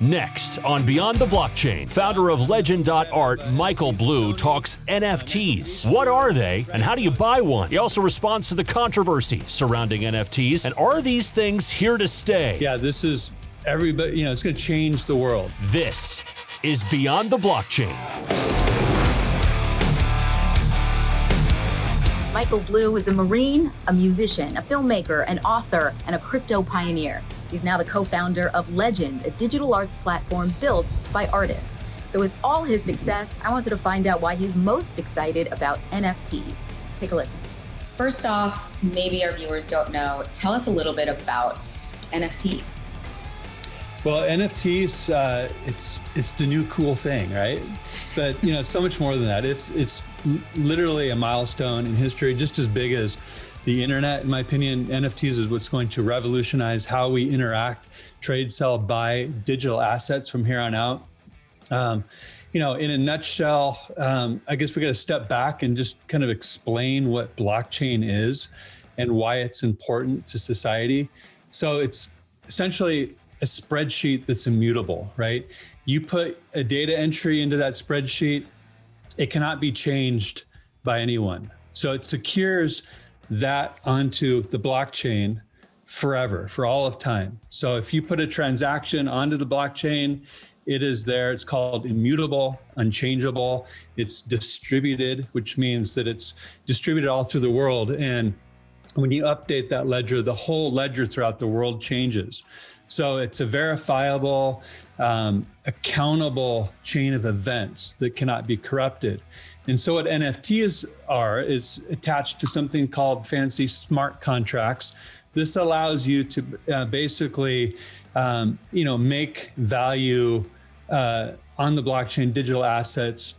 Next on Beyond the Blockchain, founder of LGND.art, Michael Blu, talks NFTs. What are they and how do you buy one? He also responds to the controversy surrounding NFTs and are these things here to stay? Yeah, this is everybody, it's going to change the world. This is Beyond the Blockchain. Michael Blu is a Marine, a musician, a filmmaker, an author, and a crypto pioneer. He's now the co-founder of LGND, a digital arts platform built by artists. So with all his success, I wanted to find out why he's most excited about NFTs. Take a listen. First off, maybe our viewers don't know, tell us a little bit about NFTs. Well, NFTs, it's the new cool thing, right? But so much more than that. It's literally a milestone in history, just as big as the internet. In my opinion, NFTs is what's going to revolutionize how we interact, trade, sell, buy digital assets from here on out. In a nutshell, I guess we got to step back and just kind of explain what blockchain is and why it's important to society. So it's essentially a spreadsheet that's immutable, right? You put a data entry into that spreadsheet, it cannot be changed by anyone. So it secures that onto the blockchain forever, for all of time. So if you put a transaction onto the blockchain, it is there. It's called immutable, unchangeable. It's distributed, which means that it's distributed all through the world. And when you update that ledger, the whole ledger throughout the world changes. So it's a verifiable, accountable chain of events that cannot be corrupted. And so what NFTs are is attached to something called fancy smart contracts. This allows you to basically, make value on the blockchain, digital assets,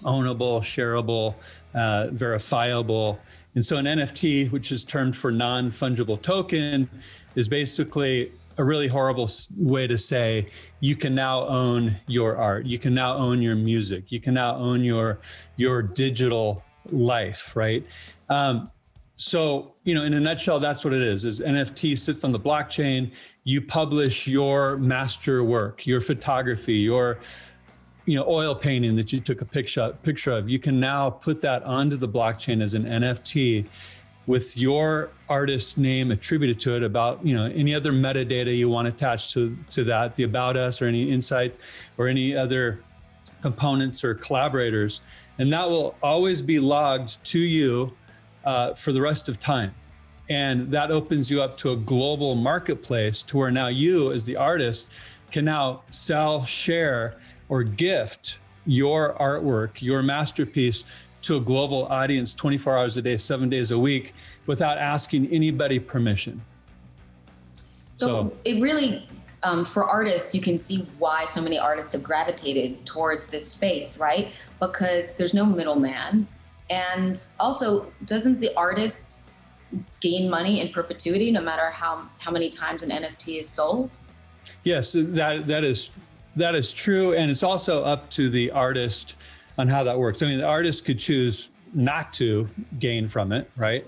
ownable, shareable, verifiable. And so an NFT, which is termed for non-fungible token, is basically a really horrible way to say you can now own your art, you can now own your music, you can now own your digital life, right? So, in a nutshell, that's what it is NFT sits on the blockchain. You publish your master work, your photography, your oil painting that you took a picture of. You can now put that onto the blockchain as an NFT with your artist name attributed to it, about any other metadata you want attached to that, the about us or any insight or any other components or collaborators. And that will always be logged to you for the rest of time. And that opens you up to a global marketplace to where now you as the artist can now sell, share, or gift your artwork, your masterpiece to a global audience 24 hours a day, 7 days a week without asking anybody permission. So it really, for artists, you can see why so many artists have gravitated towards this space, right? Because there's no middleman. And also, doesn't the artist gain money in perpetuity no matter how many times an NFT is sold? Yes, that is true. And it's also up to the artist on how that works. I mean, the artist could choose not to gain from it, right?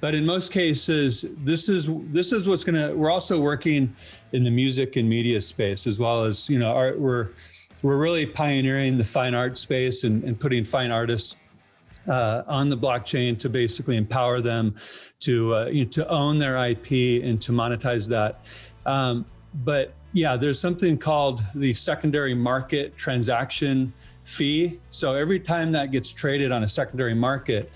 But in most cases, this is what's we're also working in the music and media space, as well as, art. We're really pioneering the fine art space and putting fine artists on the blockchain to basically empower them to own their IP and to monetize that. But yeah, there's something called the secondary market transaction fee. So every time that gets traded on a secondary market,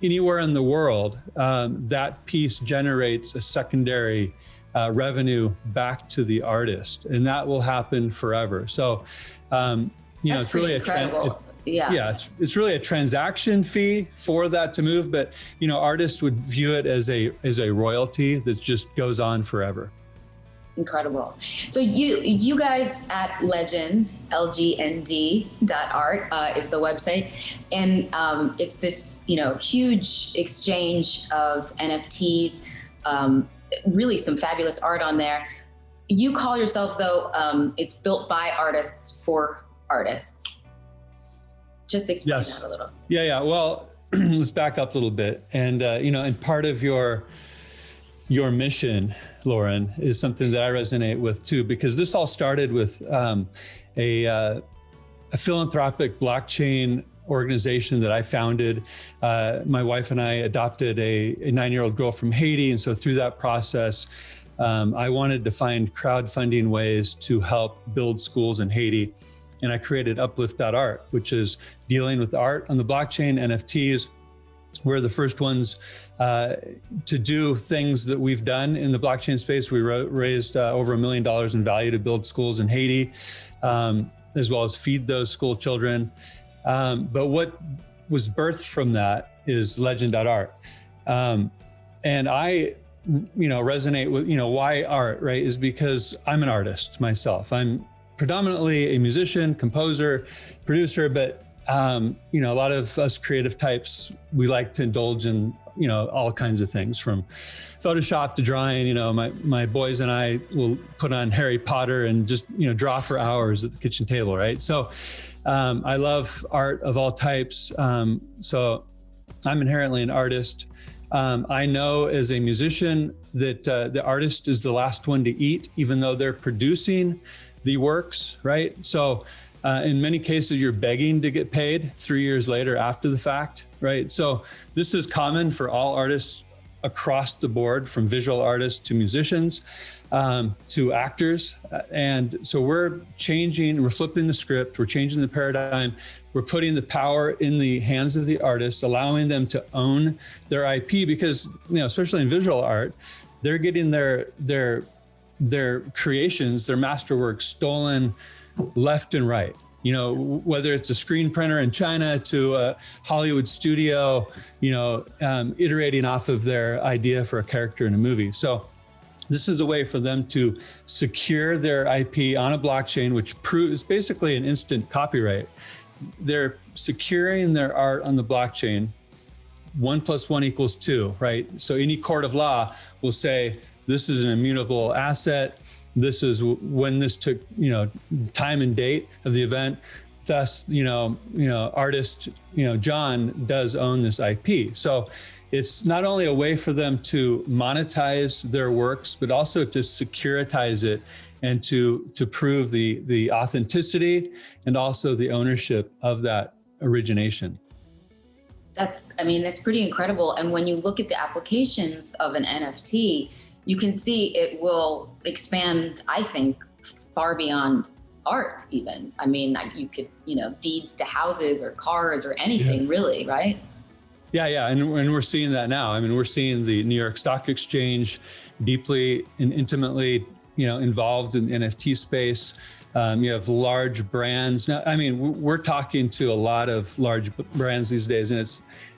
anywhere in the world, that piece generates a secondary revenue back to the artist, and that will happen forever. So, it's really incredible. It's really a transaction fee for that to move, but artists would view it as a royalty that just goes on forever. Incredible. So you guys at LGND, LGND.art is the website, and it's this huge exchange of NFTs, really some fabulous art on there. You call yourselves, though, it's built by artists for artists. Just explain that a little. Yeah. Well, let's back up a little bit, and and part of your your mission, Lauren, is something that I resonate with too, because this all started with a philanthropic blockchain organization that I founded. My wife and I adopted a 9-year-old girl from Haiti. And so through that process, I wanted to find crowdfunding ways to help build schools in Haiti. And I created Uplift.art, which is dealing with art on the blockchain, NFTs. We're the first ones to do things that we've done in the blockchain space. We raised over $1 million in value to build schools in Haiti, as well as feed those school children. But what was birthed from that is LGND.art. And I, resonate with, why art, right? Is because I'm an artist myself. I'm predominantly a musician, composer, producer, but a lot of us creative types, we like to indulge in, all kinds of things, from Photoshop to drawing. My boys and I will put on Harry Potter and just, draw for hours at the kitchen table, right? So I love art of all types. So I'm inherently an artist. I know as a musician that the artist is the last one to eat, even though they're producing the works, right? So in many cases, you're begging to get paid 3 years later after the fact, right? So this is common for all artists across the board, from visual artists to musicians to actors. And so we're flipping the script, we're changing the paradigm, we're putting the power in the hands of the artists, allowing them to own their IP, because, especially in visual art, they're getting their creations, their masterworks stolen left and right. Whether it's a screen printer in China to a Hollywood studio, iterating off of their idea for a character in a movie. So this is a way for them to secure their IP on a blockchain, which is basically an instant copyright. They're securing their art on the blockchain. 1 + 1 = 2, right? So any court of law will say, this is an immutable asset. This is when this took, time and date of the event. Thus, artist, John does own this IP. So it's not only a way for them to monetize their works, but also to securitize it and to prove the authenticity and also the ownership of that origination. That's pretty incredible. And when you look at the applications of an NFT, you can see it will expand, I think, far beyond art even. You could, deeds to houses or cars or anything, yes. Really, right? Yeah. And we're seeing that now. We're seeing the New York Stock Exchange deeply and intimately, involved in the NFT space. You have large brands. Now, we're talking to a lot of large brands these days, and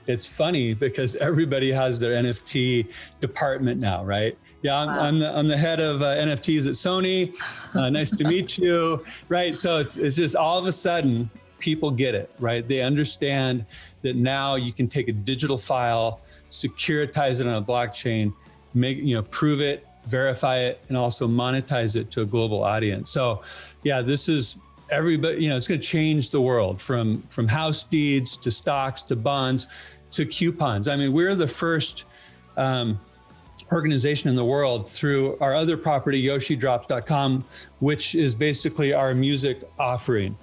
it's funny because everybody has their NFT department now, right? Yeah, I'm the head of NFTs at Sony. Nice to meet you, right? So it's just all of a sudden people get it, right? They understand that now you can take a digital file, securitize it on a blockchain, prove it, verify it, and also monetize it to a global audience. So yeah, this is everybody, it's going to change the world from house deeds to stocks to bonds to coupons. We're the first organization in the world through our other property, yoshidrops.com, which is basically our music offering.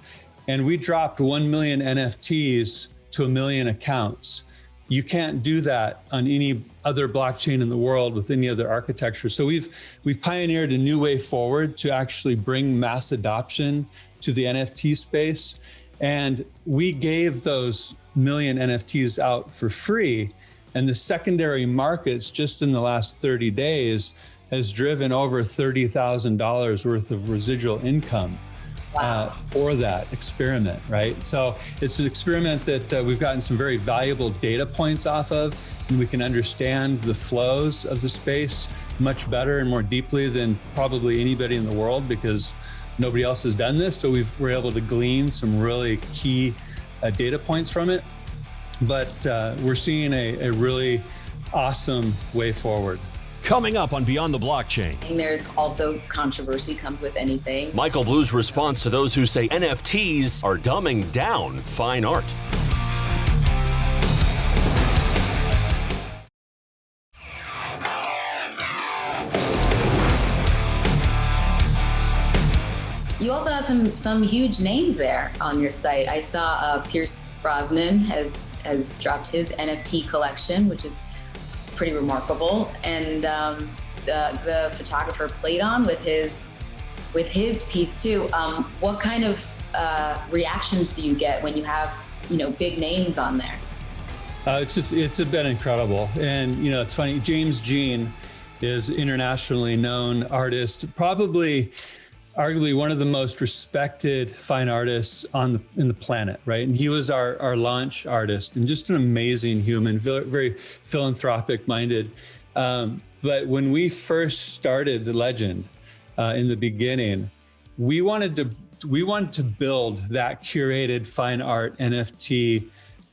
And we dropped 1 million NFTs to 1 million accounts. You can't do that on any other blockchain in the world with any other architecture. So we've pioneered a new way forward to actually bring mass adoption to the NFT space. And we gave those 1 million NFTs out for free. And the secondary markets just in the last 30 days has driven over $30,000 worth of residual income. Wow. For that experiment, right? So it's an experiment that we've gotten some very valuable data points off of, and we can understand the flows of the space much better and more deeply than probably anybody in the world, because nobody else has done this. So we're able to glean some really key data points from it. But we're seeing a really awesome way forward. Coming up on Beyond the Blockchain. And there's also controversy comes with anything. Michael Blu's response to those who say NFTs are dumbing down fine art. You also have some huge names there on your site. I saw Pierce Brosnan has dropped his NFT collection, which is pretty remarkable, and the photographer played on with his piece too. What kind of reactions do you get when you have big names on there? It's been incredible, and it's funny. James Jean is internationally known artist, probably arguably one of the most respected fine artists in the planet, right? And he was our launch artist, and just an amazing human, very philanthropic minded. But when we first started Legend in the beginning, we wanted to build that curated fine art NFT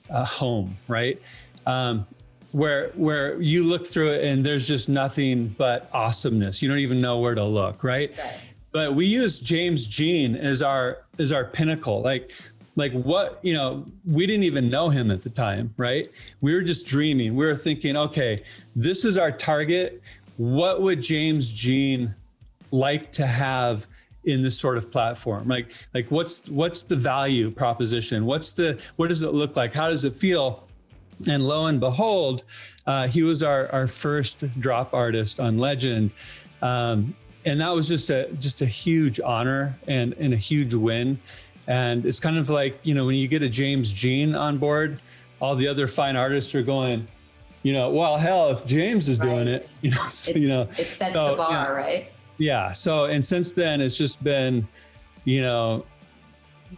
home, right? Where you look through it and there's just nothing but awesomeness. You don't even know where to look, right? But we used James Jean as our pinnacle. Like what, we didn't even know him at the time, right? We were just dreaming. We were thinking, okay, this is our target. What would James Jean like to have in this sort of platform? Like what's the value proposition? What does it look like? How does it feel? And lo and behold, he was our first drop artist on Legend. And that was just a huge honor and a huge win. And it's kind of like, when you get a James Jean on board, all the other fine artists are going, well, hell, if James is doing it, it sets the bar, right? Yeah. So, and since then it's just been,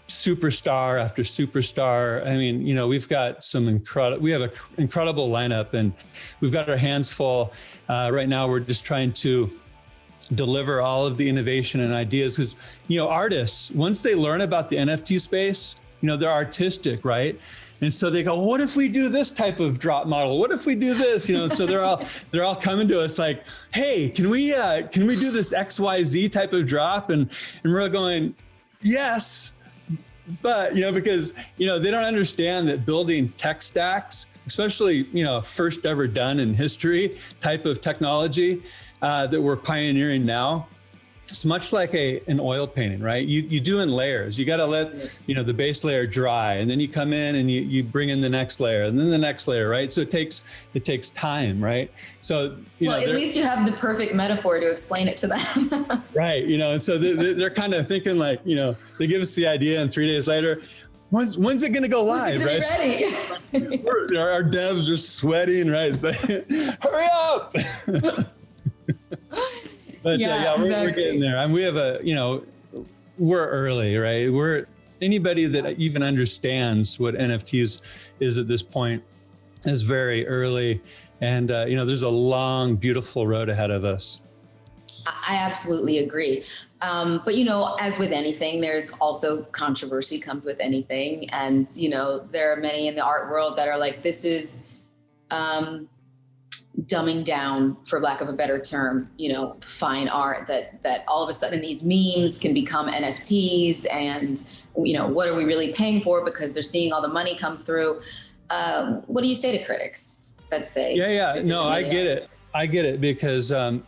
superstar after superstar. I mean, we've got we have an incredible lineup, and we've got our hands full. Right now we're just trying to deliver all of the innovation and ideas, because artists, once they learn about the NFT space, they're artistic, right? And so they go, well, what if we do this type of drop model? What if we do this? And so they're all coming to us like, hey, can we do this XYZ type of drop? And we're going, yes, but because they don't understand that building tech stacks, especially first ever done in history type of technology that we're pioneering now. It's much like an oil painting, right? You do in layers. You got to let the base layer dry, and then you come in and you bring in the next layer, and then the next layer, right? So it takes time, right? So at least you have the perfect metaphor to explain it to them, right? And so they're kind of thinking like, they give us the idea, and 3 days later, when's it going to go live, right? Ready? Our devs are sweating, right? It's like, hurry up! But we're getting there. And we have we're early, right? We're anybody that even understands what NFTs is at this point is very early. And, there's a long, beautiful road ahead of us. I absolutely agree. But, as with anything, there's also controversy comes with anything. And, there are many in the art world that are like, this is, dumbing down, for lack of a better term, fine art, that all of a sudden these memes can become NFTs, and what are we really paying for, because they're seeing all the money come through. What do you say to critics that say, no, I get it because and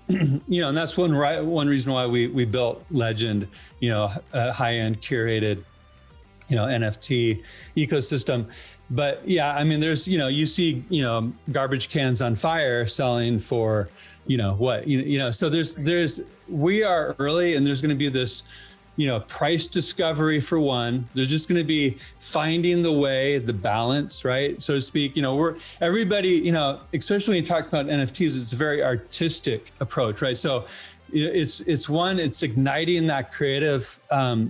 that's one reason why we built Legend, a high-end curated NFT ecosystem. But there's, you see, garbage cans on fire selling for, so we are early, and there's going to be this, price discovery for one. There's just going to be finding the way, the balance, right? So to speak, everybody, especially when you talk about NFTs, it's a very artistic approach, right? So it's igniting that creative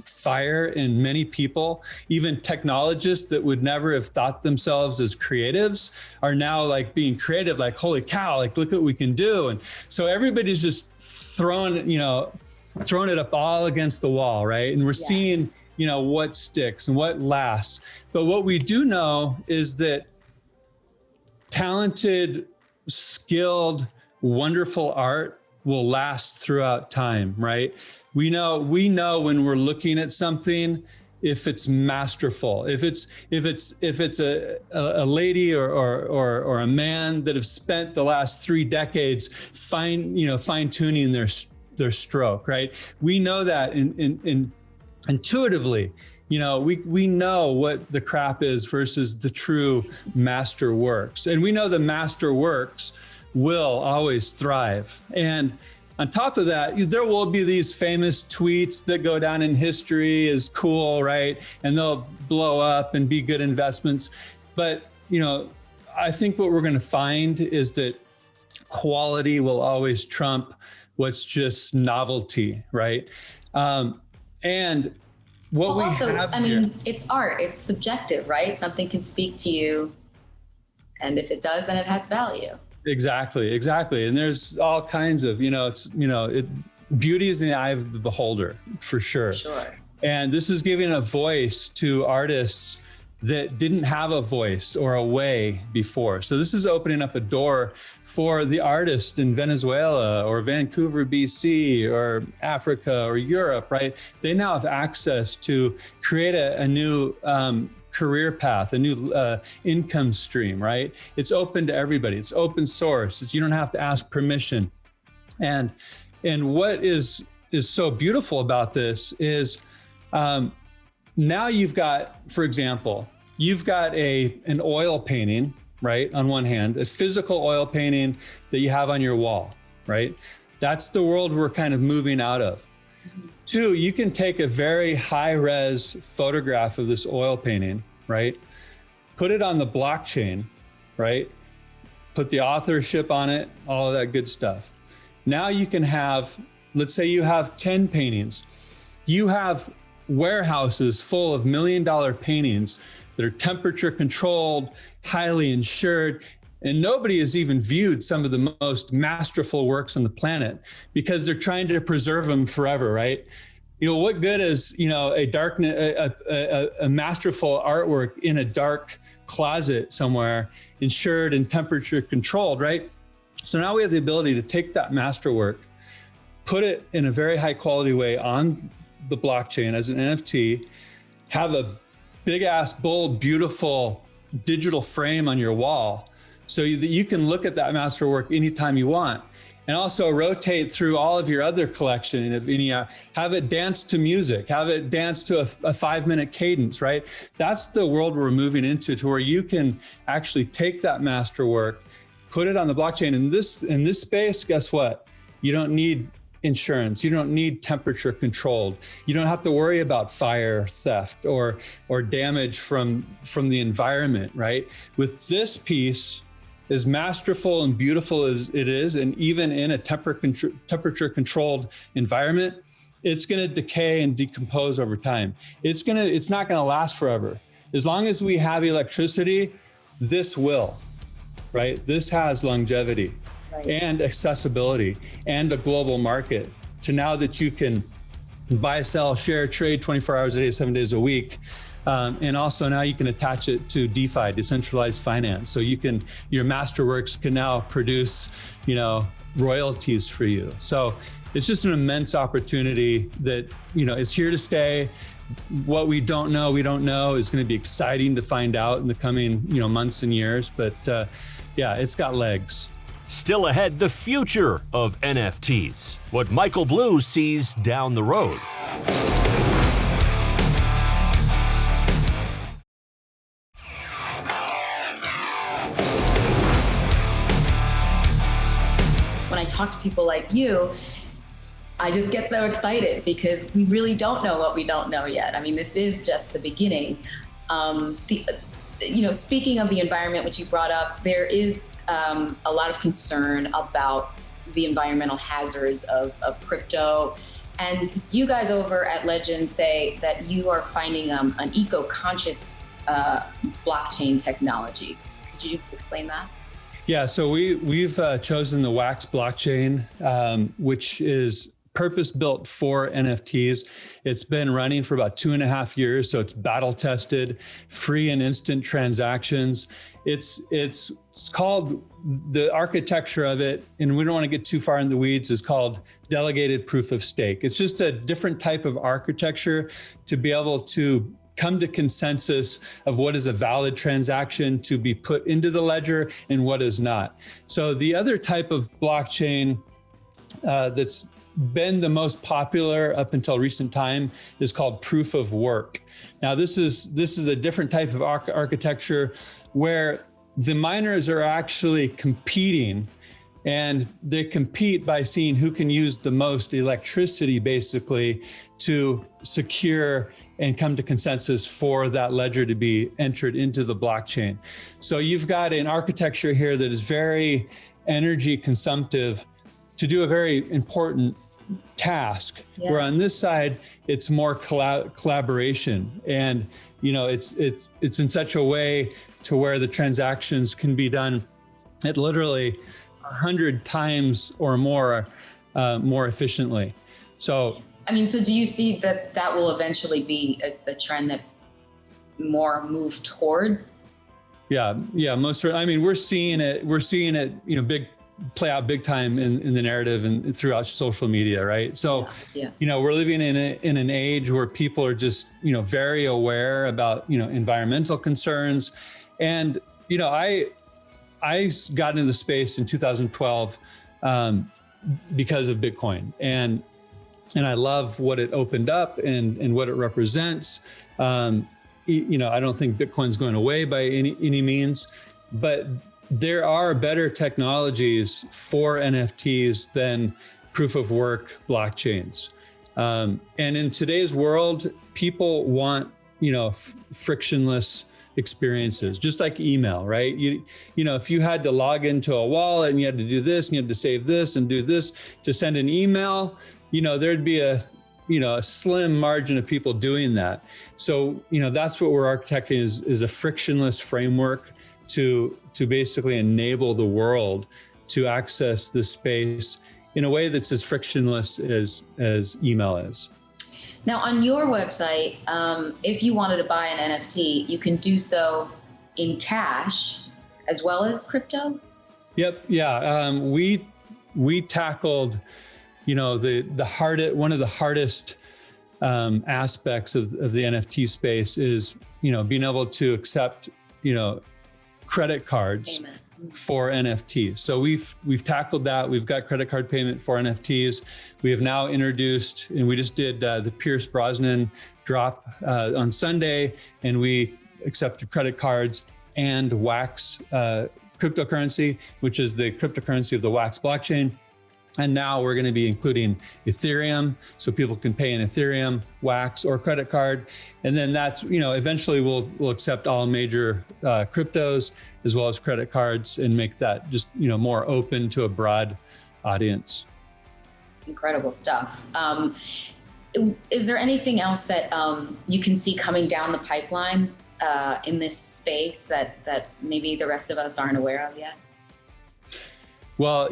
fire in many people. Even technologists that would never have thought themselves as creatives are now like being creative, like, holy cow, like, look what we can do. And so everybody's just throwing it up all against the wall, right? And we're seeing, what sticks and what lasts. But what we do know is that talented, skilled, wonderful art will last throughout time, right? We know when we're looking at something, if it's masterful, if it's a lady or a man that have spent the last 3 decades fine tuning their stroke, right? We know that in intuitively, we know what the crap is versus the true master works. And we know the master works will always thrive. And on top of that, there will be these famous tweets that go down in history as cool, right? And they'll blow up and be good investments. But, I think what we're going to find is that quality will always trump what's just novelty, right? And what we also, have it's art, it's subjective, right? Something can speak to you, and if it does, then it has value. Exactly. And there's all kinds of, beauty is in the eye of the beholder, for sure. Sure. And this is giving a voice to artists that didn't have a voice or a way before. So this is opening up a door for the artist in Venezuela or Vancouver, BC, or Africa or Europe, right? They now have access to create a new career path, a new income stream, right? It's open to everybody. It's open source. You don't have to ask permission. And what is so beautiful about this is now you've got, for example, you've got an oil painting, right? On one hand, a physical oil painting that you have on your wall, right? That's the world we're kind of moving out of. Two, you can take a very high-res photograph of this oil painting, right? Put it on the blockchain, right? Put the authorship on it, all of that good stuff. Now you can have, let's say you have 10 paintings. You have warehouses full of $1 million paintings that are temperature controlled, highly insured, and nobody has even viewed some of the most masterful works on the planet because they're trying to preserve them forever, right? What good is, a masterful artwork in a dark closet somewhere, insured and temperature controlled, right? So now we have the ability to take that masterwork, put it in a very high quality way on the blockchain as an NFT, have a big ass, bold, beautiful digital frame on your wall so that you can look at that masterwork anytime you want, and also rotate through all of your other collection. Have it dance to music, have it dance to a 5-minute cadence, right? That's the world we're moving into, to where you can actually take that masterwork, put it on the blockchain. In this space, guess what? You don't need insurance. You don't need temperature controlled. You don't have to worry about fire, theft, or damage from the environment, right? With this piece, as masterful and beautiful as it is, and even in a temperature controlled environment, it's going to decay and decompose over time. It's not going to last forever. As long as we have electricity, this will, right? This has longevity. Right. And accessibility and a global market, to now that you can buy, sell, share, trade 24 hours a day, 7 days a week. And also now you can attach it to DeFi, decentralized finance. So your masterworks can now produce, royalties for you. So it's just an immense opportunity that, is here to stay. What we don't know is going to be exciting to find out in the coming, months and years. But yeah, it's got legs. Still ahead, the future of NFTs, what Michael Blu sees down the road. When I talk to people like you, I just get so excited because we really don't know what we don't know yet. I mean, this is just the beginning. Speaking of the environment, which you brought up, there is a lot of concern about the environmental hazards of crypto. And you guys over at Legend say that you are finding an eco-conscious blockchain technology. Could you explain that? Yeah, so we've chosen the Wax blockchain, which is purpose-built for NFTs. It's been running for about 2.5 years, so it's battle-tested, free and instant transactions. It's called, the architecture of it, and we don't want to get too far in the weeds, is called delegated proof of stake. It's just a different type of architecture to be able to come to consensus of what is a valid transaction to be put into the ledger and what is not. So the other type of blockchain that's been the most popular up until recent time is called proof of work. Now, this is a different type of architecture where the miners are actually competing, and they compete by seeing who can use the most electricity, basically, to secure and come to consensus for that ledger to be entered into the blockchain. So you've got an architecture here that is very energy consumptive to do a very important task, where on this side it's more collaboration, and it's in such a way to where the transactions can be done at literally 100 times or more efficiently. So so do you see that will eventually be a trend that more move toward? Yeah, most certainly. I mean, we're seeing it, play out big time in the narrative and throughout social media, right? So, we're living in an age where people are just, very aware about, environmental concerns. And, I got into the space in 2012 because of Bitcoin. And I love what it opened up and what it represents. I don't think Bitcoin's going away by any means, but there are better technologies for NFTs than proof of work blockchains. And in today's world, people want, frictionless experiences, just like email, right? If you had to log into a wallet and you had to do this and you had to save this and do this to send an email, there'd be a slim margin of people doing that. So, that's what we're architecting is a frictionless framework to basically enable the world to access this space in a way that's as frictionless as email is. Now, on your website, if you wanted to buy an NFT, you can do so in cash as well as crypto? Yep. Yeah. We tackled, one of the hardest aspects of the NFT space is, being able to accept, credit cards for NFTs. So we've tackled that. We've got credit card payment for NFTs. We have now introduced, and we just did the Pierce Brosnan drop on Sunday, and we accepted credit cards and Wax cryptocurrency, which is the cryptocurrency of the Wax blockchain. And now we're going to be including Ethereum, so people can pay in Ethereum, Wax, or credit card. And then that's, eventually we'll accept all major cryptos as well as credit cards and make that just, more open to a broad audience. Incredible stuff. Is there anything else that you can see coming down the pipeline in this space that maybe the rest of us aren't aware of yet? Well,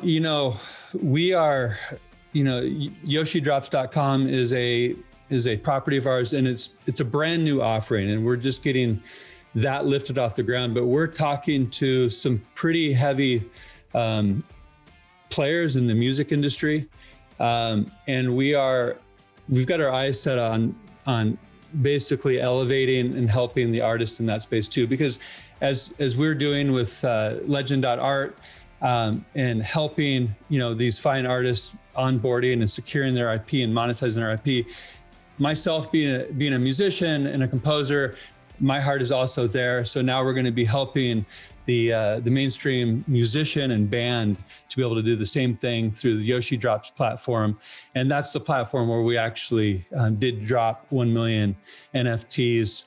we are, YoshiDrops.com is a property of ours, and it's a brand new offering, and we're just getting that lifted off the ground. But we're talking to some pretty heavy players in the music industry, and we've got our eyes set on basically elevating and helping the artists in that space too, because as we're doing with LGND.art. And helping, these fine artists onboarding and securing their IP and monetizing their IP. Myself being a musician and a composer, my heart is also there. So now we're going to be helping the mainstream musician and band to be able to do the same thing through the Yoshi Drops platform. And that's the platform where we actually did drop 1 million NFTs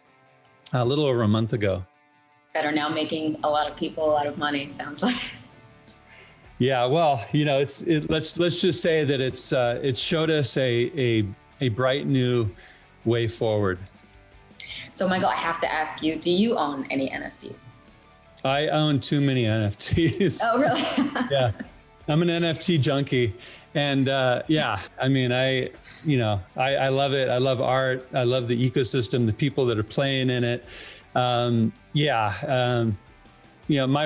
a little over a month ago. That are now making a lot of people a lot of money, sounds like. Yeah, well, let's just say that it's showed us a bright new way forward. So, Michael, I have to ask you: do you own any NFTs? I own too many NFTs. Oh, really? Yeah, I'm an NFT junkie, and I love it. I love art. I love the ecosystem, the people that are playing in it. My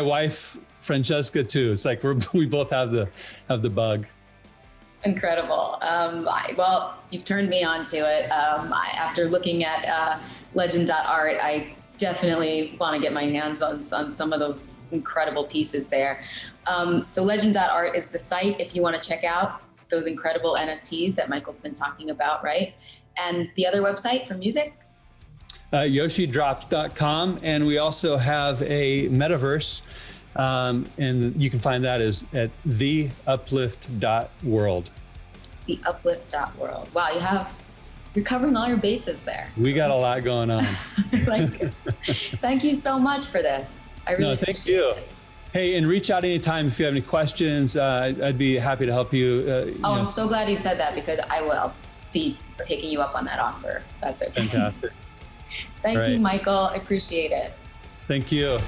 wife, Francesca, too. It's like we both have the bug. Incredible. Well, you've turned me on to it. After looking at LGND.art, I definitely want to get my hands on some of those incredible pieces there. So LGND.art is the site if you want to check out those incredible NFTs that Michael's been talking about, right? And the other website for music? YoshiDrops.com. And we also have a metaverse. And you can find that at theuplift.world. Theuplift.world. Wow, you're covering all your bases there. We got a lot going on. Thank you so much for this. I really appreciate it. Hey, and reach out anytime if you have any questions. I'd be happy to help you. I'm so glad you said that, because I will be taking you up on that offer. That's okay. Fantastic. Thank you, Michael. I appreciate it. Thank you.